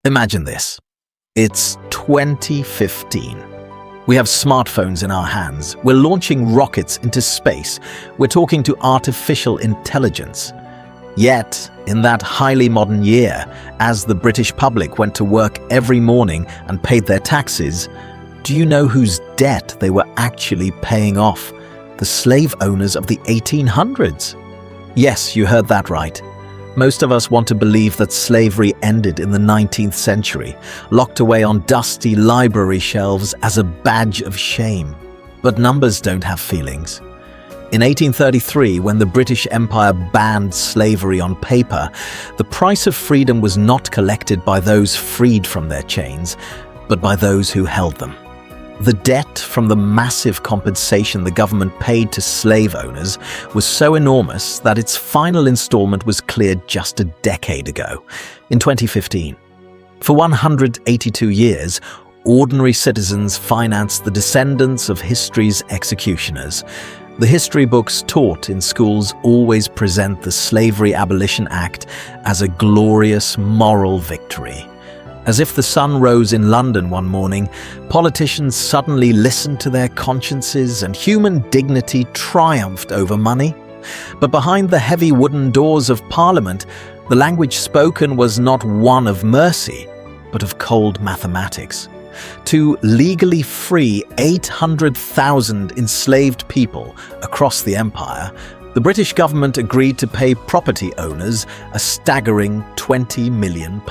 Imagine this. It's 2015. We have smartphones in our hands. We're launching rockets into space. We're talking to artificial intelligence. Yet, in that highly modern year, as the British public went to work every morning and paid their taxes, do you know whose debt they were actually paying off? The slave owners of the 1800s. Yes, you heard that right. Most of us want to believe that slavery ended in the 19th century, locked away on dusty library shelves as a badge of shame. But numbers don't have feelings. In 1833, when the British Empire banned slavery on paper, the price of freedom was not collected by those freed from their chains, but by those who held them. The debt from the massive compensation the government paid to slave owners was so enormous that its final installment was cleared just a decade ago, in 2015. For 182 years, ordinary citizens financed the descendants of history's executioners. The history books taught in schools always present the Slavery Abolition Act as a glorious moral victory. As if the sun rose in London one morning, politicians suddenly listened to their consciences and human dignity triumphed over money. But behind the heavy wooden doors of Parliament, the language spoken was not one of mercy, but of cold mathematics. To legally free 800,000 enslaved people across the empire, the British government agreed to pay property owners a staggering £20 million.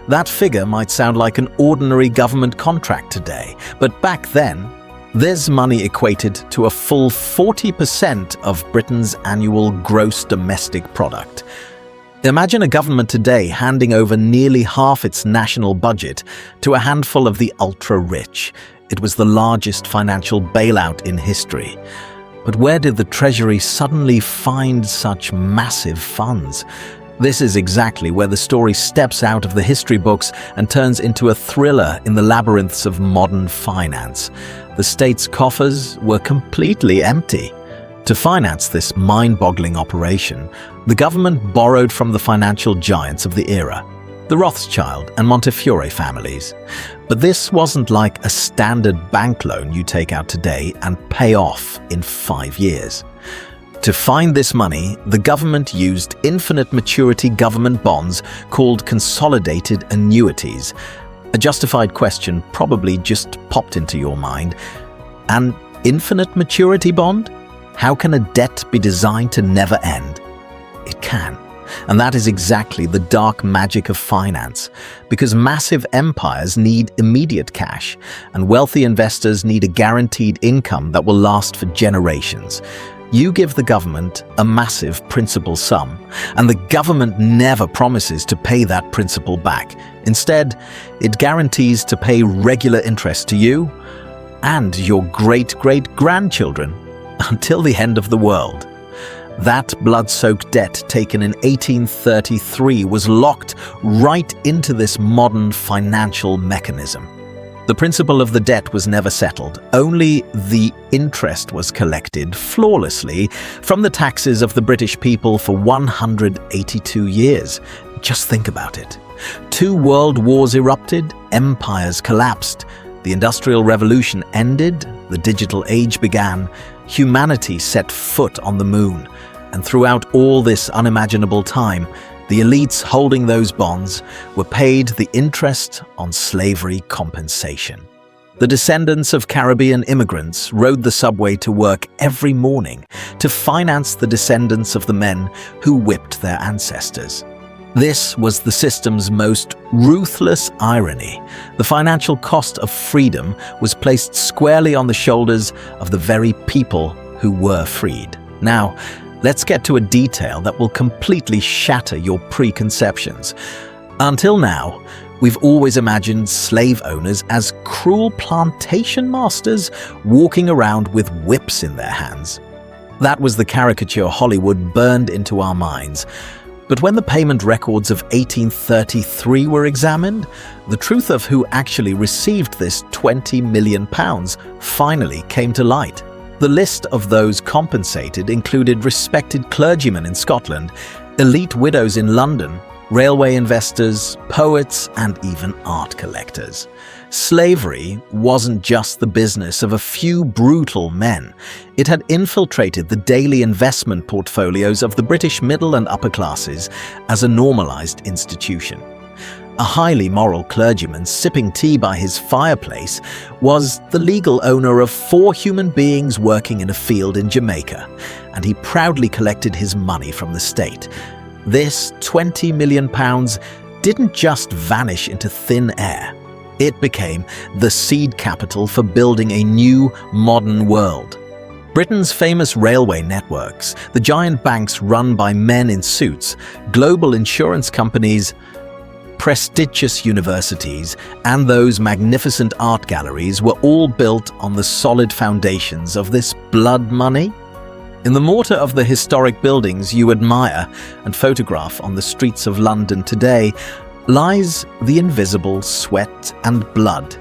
That figure might sound like an ordinary government contract today, but back then, this money equated to a full 40% of Britain's annual gross domestic product. Imagine a government today handing over nearly half its national budget to a handful of the ultra-rich. It was the largest financial bailout in history. But where did the Treasury suddenly find such massive funds? This is exactly where the story steps out of the history books and turns into a thriller in the labyrinths of modern finance. The state's coffers were completely empty. To finance this mind-boggling operation, the government borrowed from the financial giants of the era, the Rothschild and Montefiore families. But this wasn't like a standard bank loan you take out today and pay off in 5 years. To find this money, the government used infinite maturity government bonds called consolidated annuities. A justified question probably just popped into your mind. An infinite maturity bond? How can a debt be designed to never end? It can. And that is exactly the dark magic of finance, because massive empires need immediate cash, and wealthy investors need a guaranteed income that will last for generations. You give the government a massive principal sum, and the government never promises to pay that principal back. Instead, it guarantees to pay regular interest to you and your great-great-grandchildren until the end of the world. That blood-soaked debt taken in 1833 was locked right into this modern financial mechanism. The principal of the debt was never settled. Only the interest was collected flawlessly from the taxes of the British people for 182 years. Just think about it. 2 world wars erupted, empires collapsed, the Industrial Revolution ended, the digital age began, humanity set foot on the moon, and throughout all this unimaginable time, the elites holding those bonds were paid the interest on slavery compensation. The descendants of Caribbean immigrants rode the subway to work every morning to finance the descendants of the men who whipped their ancestors. This was the system's most ruthless irony. The financial cost of freedom was placed squarely on the shoulders of the very people who were freed. Now, let's get to a detail that will completely shatter your preconceptions. Until now, we've always imagined slave owners as cruel plantation masters walking around with whips in their hands. That was the caricature Hollywood burned into our minds. But when the payment records of 1833 were examined, the truth of who actually received this £20 million finally came to light. The list of those compensated included respected clergymen in Scotland, elite widows in London, railway investors, poets, and even art collectors. Slavery wasn't just the business of a few brutal men. It had infiltrated the daily investment portfolios of the British middle and upper classes as a normalized institution. A highly moral clergyman sipping tea by his fireplace was the legal owner of 4 human beings working in a field in Jamaica, and he proudly collected his money from the state. This £20 million didn't just vanish into thin air. It became the seed capital for building a new, modern world. Britain's famous railway networks, the giant banks run by men in suits, global insurance companies, prestigious universities, and those magnificent art galleries were all built on the solid foundations of this blood money. In the mortar of the historic buildings you admire and photograph on the streets of London today lies the invisible sweat and blood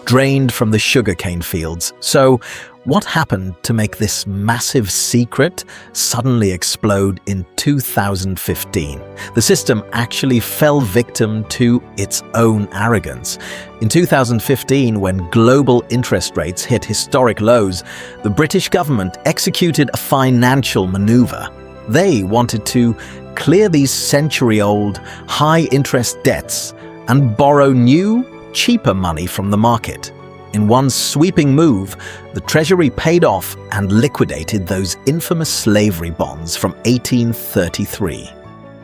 drained from the sugarcane fields. So, what happened to make this massive secret suddenly explode in 2015? The system actually fell victim to its own arrogance. In 2015, when global interest rates hit historic lows, the British government executed a financial maneuver. They wanted to clear these century-old, high-interest debts and borrow new, cheaper money from the market. In one sweeping move, the Treasury paid off and liquidated those infamous slavery bonds from 1833.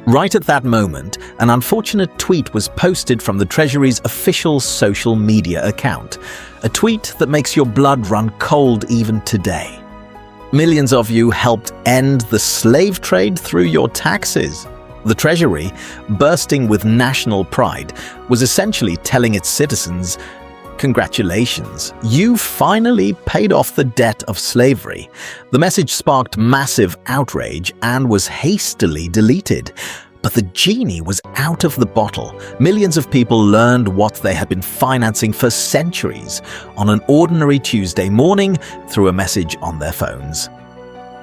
Right at that moment, an unfortunate tweet was posted from the Treasury's official social media account, a tweet that makes your blood run cold even today. Millions of you helped end the slave trade through your taxes. The Treasury, bursting with national pride, was essentially telling its citizens, "Congratulations, you finally paid off the debt of slavery." The message sparked massive outrage and was hastily deleted. But the genie was out of the bottle. Millions of people learned what they had been financing for centuries on an ordinary Tuesday morning through a message on their phones.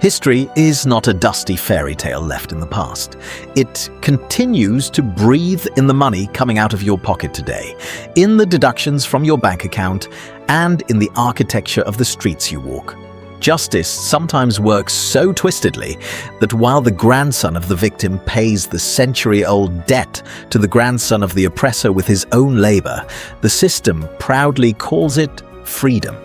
History is not a dusty fairy tale left in the past. It continues to breathe in the money coming out of your pocket today, in the deductions from your bank account, and in the architecture of the streets you walk. Justice sometimes works so twistedly that while the grandson of the victim pays the century-old debt to the grandson of the oppressor with his own labor, the system proudly calls it freedom.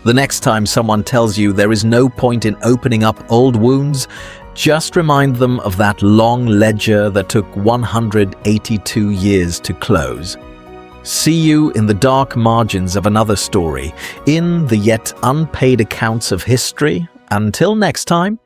The next time someone tells you there is no point in opening up old wounds, just remind them of that long ledger that took 182 years to close. See you in the dark margins of another story, in the yet unpaid accounts of history. Until next time,